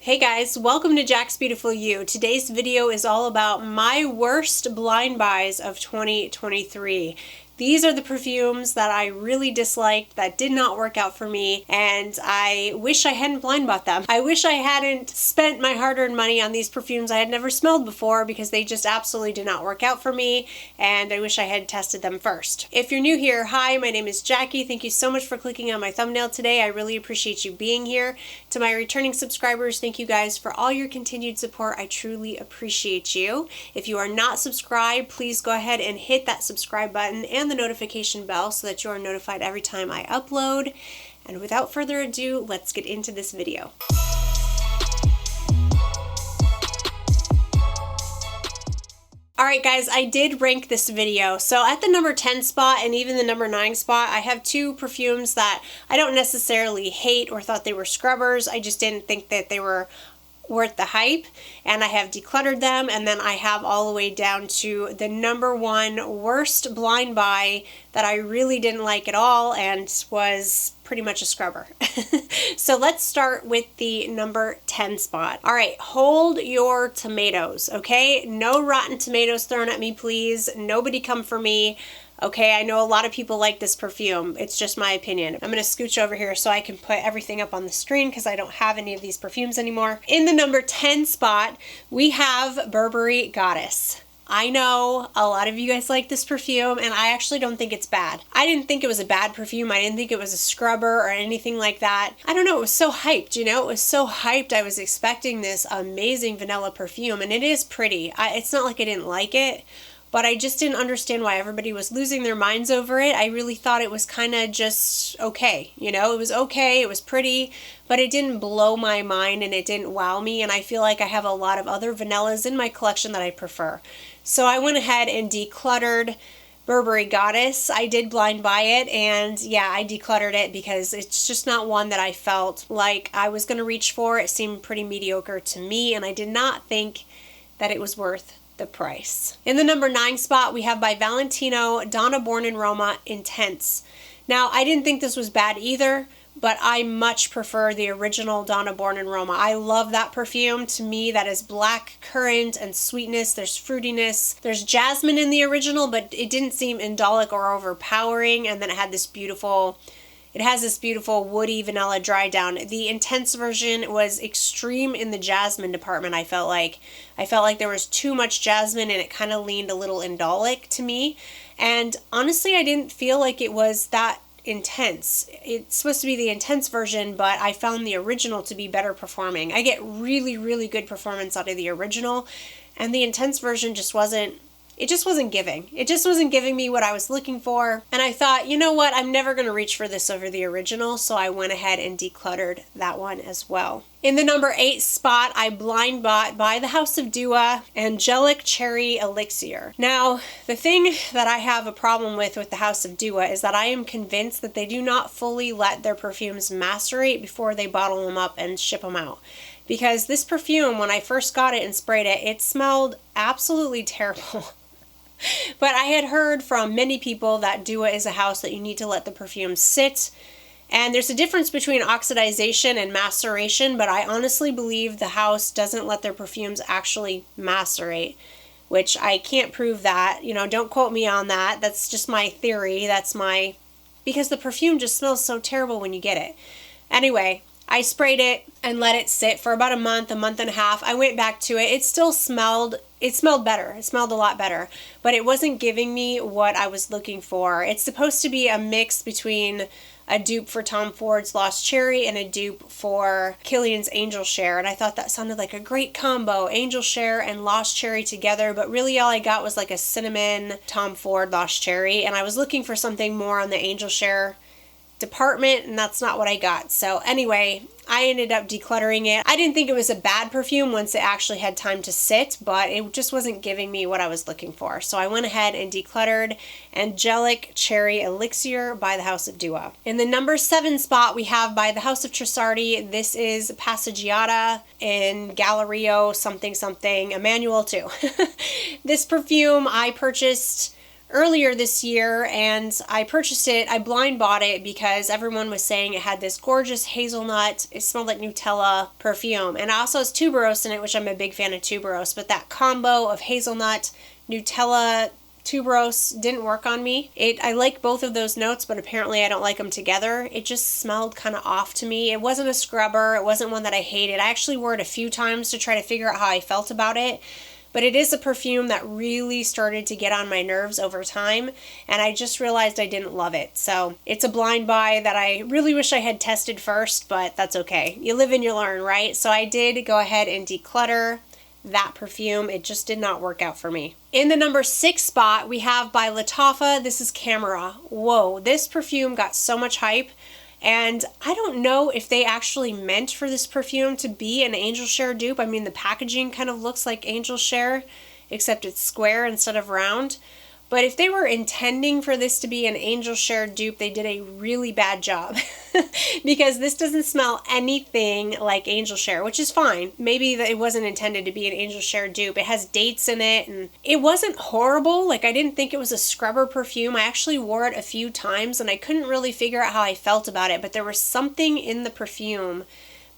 Hey guys, welcome to Jaxbeautifulyou. Today's video is all about my worst blind buys of 2023. These are the perfumes that I really disliked, that did not work out for me, and I wish I hadn't blind bought them. I wish I hadn't spent my hard-earned money on these perfumes I had never smelled before because they just absolutely did not work out for me, and I wish I had tested them first. If you're new here, hi, my name is Jackie. Thank you so much for clicking on my thumbnail today. I really appreciate you being here. To my returning subscribers, thank you guys for all your continued support. I truly appreciate you. If you are not subscribed, please go ahead and hit that subscribe button and the notification bell so that you are notified every time I upload. And without further ado, let's get into this video. Alright guys, I did rank this video. So at the number 10 spot and even the number 9 spot, I have two perfumes that I don't necessarily hate or thought they were scrubbers. I just didn't think that they were worth the hype, and I have decluttered them, and then I have all the way down to the number one worst blind buy that I really didn't like at all and was pretty much a scrubber. So let's start with the number 10 spot. All right, hold your tomatoes, okay? No rotten tomatoes thrown at me, please. Nobody come for me. Okay, I know a lot of people like this perfume. It's just my opinion. I'm going to scooch over here so I can put everything up on the screen because I don't have any of these perfumes anymore. In the number 10 spot, we have Burberry Goddess. I know a lot of you guys like this perfume, and I actually don't think it's bad. I didn't think it was a bad perfume. I didn't think it was a scrubber or anything like that. I don't know, it was so hyped, you know? It was so hyped. I was expecting this amazing vanilla perfume, and it is pretty. It's not like I didn't like it, but I just didn't understand why everybody was losing their minds over it. I really thought it was kind of just okay, you know? It was okay, it was pretty, but it didn't blow my mind and it didn't wow me, and I feel like I have a lot of other vanillas in my collection that I prefer. So I went ahead and decluttered Burberry Goddess. I did blind buy it, and yeah, I decluttered it because it's just not one that I felt like I was going to reach for. It seemed pretty mediocre to me, and I did not think that it was worth the price. In the number 9 spot, we have by Valentino, Donna Born in Roma, Intense. Now, I didn't think this was bad either, but I much prefer the original Donna Born in Roma. I love that perfume. To me, that is black currant and sweetness. There's fruitiness. There's jasmine in the original, but it didn't seem indolic or overpowering, and then it had this beautiful woody vanilla dry down. The Intense version was extreme in the jasmine department, I felt like. I felt like there was too much jasmine and it kind of leaned a little indolic to me. And honestly, I didn't feel like it was that intense. It's supposed to be the Intense version, but I found the original to be better performing. I get really, really good performance out of the original, and the Intense version just wasn't giving. It just wasn't giving me what I was looking for. And I thought, you know what? I'm never going to reach for this over the original. So I went ahead and decluttered that one as well. In the number 8 spot, I blind bought by the House of Dua, Angelic Cherry Elixir. Now, the thing that I have a problem with the House of Dua is that I am convinced that they do not fully let their perfumes macerate before they bottle them up and ship them out. Because this perfume, when I first got it and sprayed it, it smelled absolutely terrible. But I had heard from many people that Dua is a house that you need to let the perfume sit. And there's a difference between oxidization and maceration, but I honestly believe the house doesn't let their perfumes actually macerate, which I can't prove that. You know, don't quote me on that. That's just my theory. Because the perfume just smells so terrible when you get it. Anyway, I sprayed it and let it sit for about a month and a half. I went back to it. It smelled better. It smelled a lot better, but it wasn't giving me what I was looking for. It's supposed to be a mix between a dupe for Tom Ford's Lost Cherry and a dupe for Kilian's Angel Share, and I thought that sounded like a great combo, Angel Share and Lost Cherry together, but really all I got was like a cinnamon Tom Ford Lost Cherry, and I was looking for something more on the Angel Share department, and that's not what I got. So anyway, I ended up decluttering it. I didn't think it was a bad perfume once it actually had time to sit, but it just wasn't giving me what I was looking for. So I went ahead and decluttered Angelic Cherry Elixir by the House of Dua. In the number 7 spot, we have by the House of Trussardi. This is Passeggiata in Galleria something Emanuele too. This perfume I purchased earlier this year, and I purchased it. I blind bought it because everyone was saying it had this gorgeous hazelnut, it smelled like Nutella perfume, and it also has tuberose in it, which I'm a big fan of tuberose, but that combo of hazelnut, Nutella, tuberose didn't work on me. I like both of those notes, but apparently I don't like them together. It just smelled kind of off to me. It wasn't a scrubber. It wasn't one that I hated. I actually wore it a few times to try to figure out how I felt about it. But it is a perfume that really started to get on my nerves over time, and I just realized I didn't love it. So it's a blind buy that I really wish I had tested first, but that's okay. You live and you learn, right? So I did go ahead and declutter that perfume. It just did not work out for me. In the number 6 spot, we have by Lattafa, this is Khamrah. Whoa, this perfume got so much hype, and I don't know if they actually meant for this perfume to be an Angel Share dupe. I mean, the packaging kind of looks like Angel Share, except it's square instead of round. But if they were intending for this to be an Angel Share dupe, they did a really bad job because this doesn't smell anything like Angel Share, which is fine. Maybe that it wasn't intended to be an Angel Share dupe. It has dates in it, and it wasn't horrible. Like, I didn't think it was a scrubber perfume. I actually wore it a few times, and I couldn't really figure out how I felt about it, but there was something in the perfume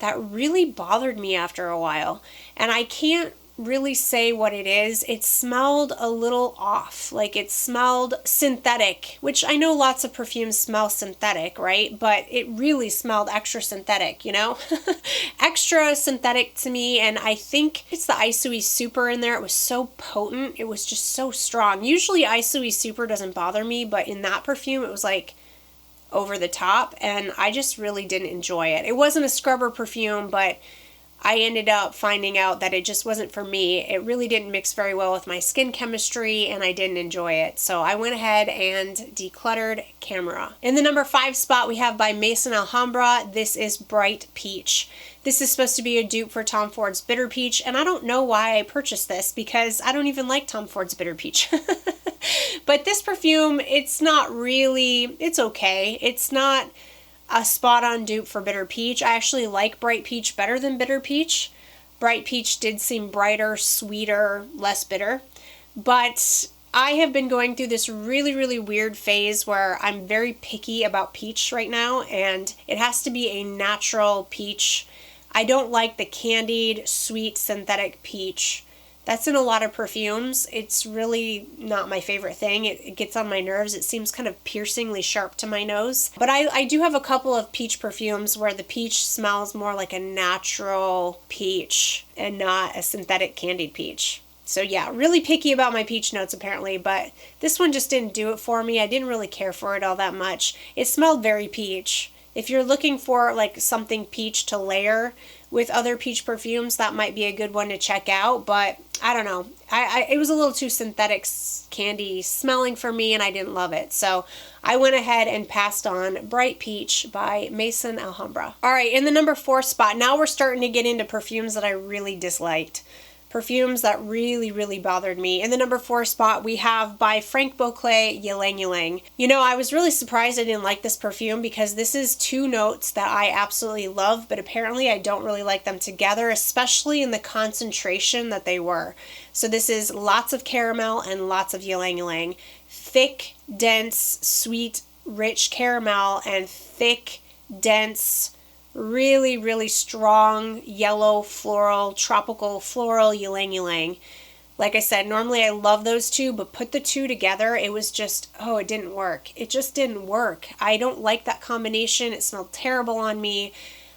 that really bothered me after a while, and I can't really say what it is. It smelled a little off. Like, it smelled synthetic, which I know lots of perfumes smell synthetic, right? But it really smelled extra synthetic, you know? Extra synthetic to me, and I think it's the Isui Super in there. It was so potent. It was just so strong. Usually Isui Super doesn't bother me, but in that perfume it was like over the top, and I just really didn't enjoy it. It wasn't a scrubber perfume, but I ended up finding out that it just wasn't for me. It really didn't mix very well with my skin chemistry, and I didn't enjoy it. So I went ahead and decluttered Khamrah. In the number 5 spot, we have by Maison Alhambra. This is Bright Peach. This is supposed to be a dupe for Tom Ford's Bitter Peach, and I don't know why I purchased this because I don't even like Tom Ford's Bitter Peach. But this perfume, it's not really, it's okay. It's not a spot-on dupe for Bitter Peach. I actually like Bright Peach better than Bitter Peach. Bright Peach did seem brighter, sweeter, less bitter. But I have been going through this really, really weird phase where I'm very picky about peach right now, and it has to be a natural peach. I don't like the candied, sweet, synthetic peach. That's in a lot of perfumes. It's really not my favorite thing. It gets on my nerves. It seems kind of piercingly sharp to my nose. But I do have a couple of peach perfumes where the peach smells more like a natural peach and not a synthetic candied peach. So yeah, really picky about my peach notes apparently, but this one just didn't do it for me. I didn't really care for it all that much. It smelled very peach. If you're looking for like something peach to layer with other peach perfumes, that might be a good one to check out, but I don't know. It was a little too synthetic candy smelling for me, and I didn't love it. So I went ahead and passed on Bright Peach by Maison Alhambra. All right, in the number 4 spot, now we're starting to get into perfumes that I really disliked. Perfumes that really, really bothered me. In the number 4 spot, we have by Franck Boclet, Ylang Ylang. You know, I was really surprised I didn't like this perfume because this is 2 notes that I absolutely love, but apparently I don't really like them together, especially in the concentration that they were. So this is lots of caramel and lots of Ylang Ylang. Thick, dense, sweet, rich caramel and thick, dense, really, really strong yellow floral, tropical floral Ylang Ylang. Like I said, normally I love those 2, but put the 2 together, it was just, oh, it didn't work. It just didn't work. I don't like that combination. It smelled terrible on me.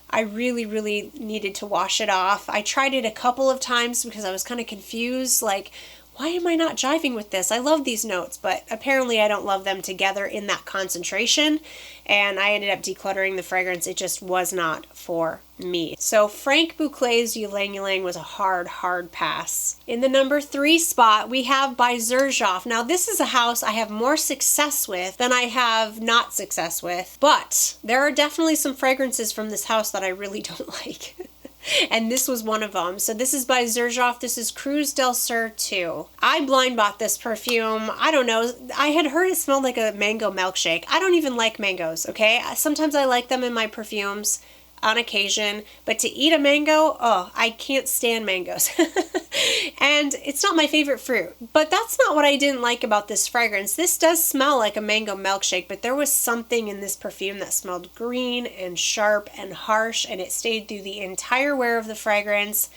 I really, really needed to wash it off. I tried it a couple of times because I was kind of confused, like, why am I not jiving with this? I love these notes, but apparently I don't love them together in that concentration, and I ended up decluttering the fragrance. It just was not for me. So Franck Boclet's Ylang Ylang was a hard pass. In the number 3 spot, we have by Xerjoff. Now this is a house I have more success with than I have not success with, but there are definitely some fragrances from this house that I really don't like. And this was one of them. So this is by Xerjoff. This is Cruz del Sur 2. I blind bought this perfume. I don't know. I had heard it smelled like a mango milkshake. I don't even like mangoes, okay? Sometimes I like them in my perfumes. on occasion, but to eat a mango, oh, I can't stand mangoes. And it's not my favorite fruit. But that's not what I didn't like about this fragrance. This does smell like a mango milkshake, but there was something in this perfume that smelled green and sharp and harsh, and it stayed through the entire wear of the fragrance.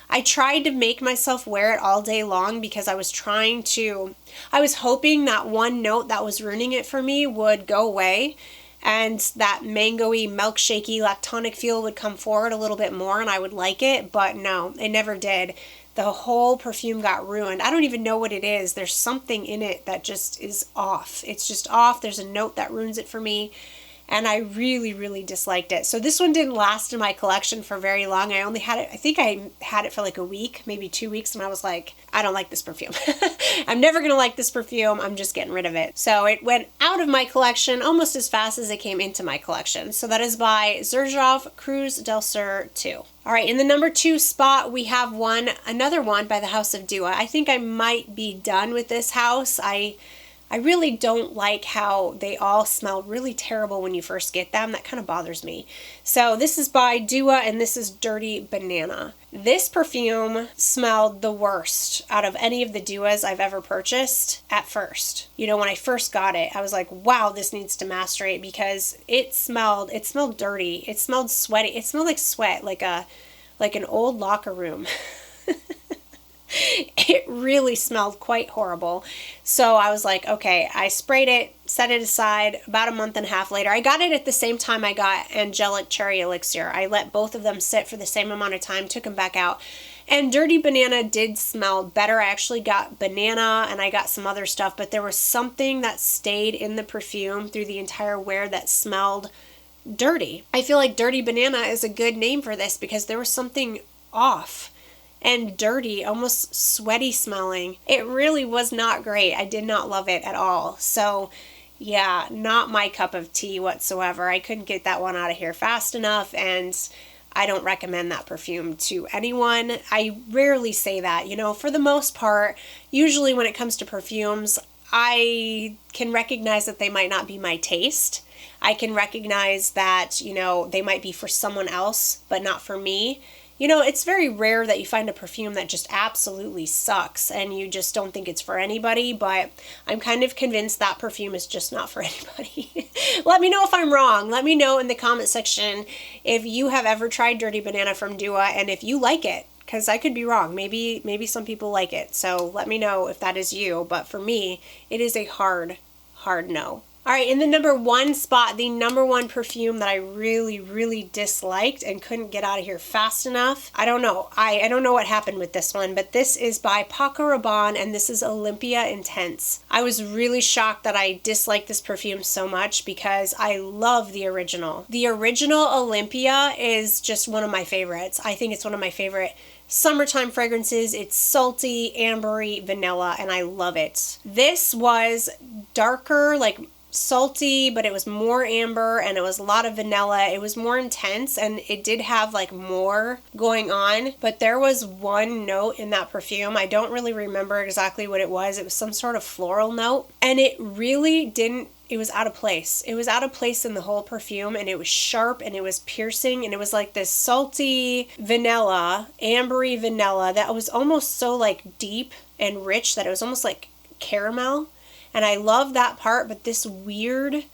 I tried to make myself wear it all day long because I was hoping that one note that was ruining it for me would go away, and that mango-y, milkshakey, lactonic feel would come forward a little bit more and I would like it, but no, it never did. The whole perfume got ruined. I don't even know what it is. There's something in it that just is off. It's just off. There's a note that ruins it for me. And I really, really disliked it. So this one didn't last in my collection for very long. I only had it, I think I had it for like a week, maybe 2 weeks, and I was like, I don't like this perfume. I'm never gonna like this perfume. I'm just getting rid of it. So it went out of my collection almost as fast as it came into my collection. So that is by Xerjoff Cruz del Sur 2. All right, in the number 2 spot, we have another one by the House of Dua. I think I might be done with this house. I really don't like how they all smell really terrible when you first get them. That kind of bothers me. So this is by Dua, and this is Dirty Banana. This perfume smelled the worst out of any of the Duas I've ever purchased at first. You know, when I first got it, I was like, wow, this needs to macerate, because it smelled dirty. It smelled sweaty. It smelled like sweat, like an old locker room. It really smelled quite horrible. So I was like, okay, I sprayed it, set it aside. About a month and a half later, I got it at the same time I got Angelic Cherry Elixir. I let both of them sit for the same amount of time, took them back out. And Dirty Banana did smell better. I actually got banana and I got some other stuff, but there was something that stayed in the perfume through the entire wear that smelled dirty. I feel like Dirty Banana is a good name for this because there was something off and dirty, almost sweaty smelling. It really was not great. I did not love it at all. So yeah, not my cup of tea whatsoever. I couldn't get that one out of here fast enough, and I don't recommend that perfume to anyone. I rarely say that, you know, for the most part. Usually when it comes to perfumes, I can recognize that they might not be my taste. I can recognize that, you know, they might be for someone else, but not for me. You know, it's very rare that you find a perfume that just absolutely sucks and you just don't think it's for anybody, but I'm kind of convinced that perfume is just not for anybody. Let me know if I'm wrong. Let me know in the comment section if you have ever tried Dirty Banana from Dua and if you like it, because I could be wrong. Maybe some people like it. So let me know if that is you, but for me, it is a hard no. All right, in the number 1 spot, the number 1 perfume that I really, really disliked and couldn't get out of here fast enough. I don't know. I don't know what happened with this one, but this is by Paco Rabanne, and this is Olympéa Intense. I was really shocked that I disliked this perfume so much because I love the original. The original Olympéa is just one of my favorites. I think it's one of my favorite summertime fragrances. It's salty, ambery, vanilla, and I love it. This was darker, like salty, but it was more amber and it was a lot of vanilla. It was more intense and it did have like more going on, but there was one note in that perfume. I don't really remember exactly what it was. It was some sort of floral note, and it really didn't, it was out of place. It was out of place in the whole perfume, and it was sharp and it was piercing, and it was like this salty vanilla, ambery vanilla that was almost so like deep and rich that it was almost like caramel. And I love that part, but this weird,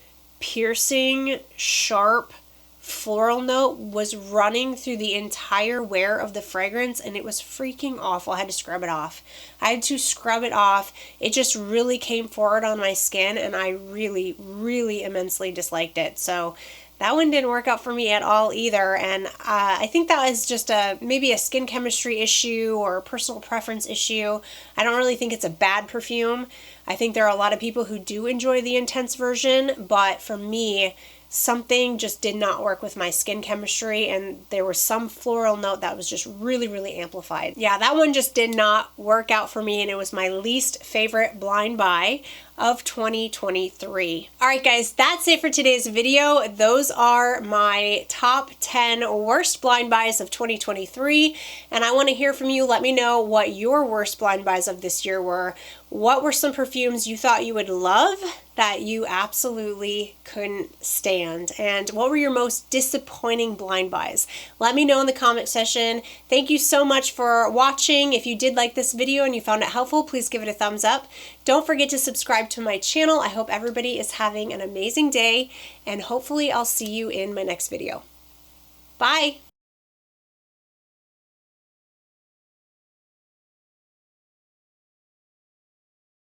piercing, sharp floral note was running through the entire wear of the fragrance, and it was freaking awful. I had to scrub it off. It just really came forward on my skin, and I really, really immensely disliked it. So that one didn't work out for me at all either, and I think that was just maybe a skin chemistry issue or a personal preference issue. I don't really think it's a bad perfume. I think there are a lot of people who do enjoy the intense version, but for me, something just did not work with my skin chemistry, and there was some floral note that was just really, really amplified. Yeah, that one just did not work out for me, and it was my least favorite blind buy of 2023. All right, guys, that's it for today's video. Those are my top 10 worst blind buys of 2023, and I want to hear from you. Let me know what your worst blind buys of this year were. what were some perfumes you thought you would love that you absolutely couldn't stand? And what were your most disappointing blind buys? Let me know in the comment section. Thank you so much for watching. If you did like this video and you found it helpful, please give it a thumbs up. Don't forget to subscribe to my channel. I hope everybody is having an amazing day, and hopefully I'll see you in my next video. Bye!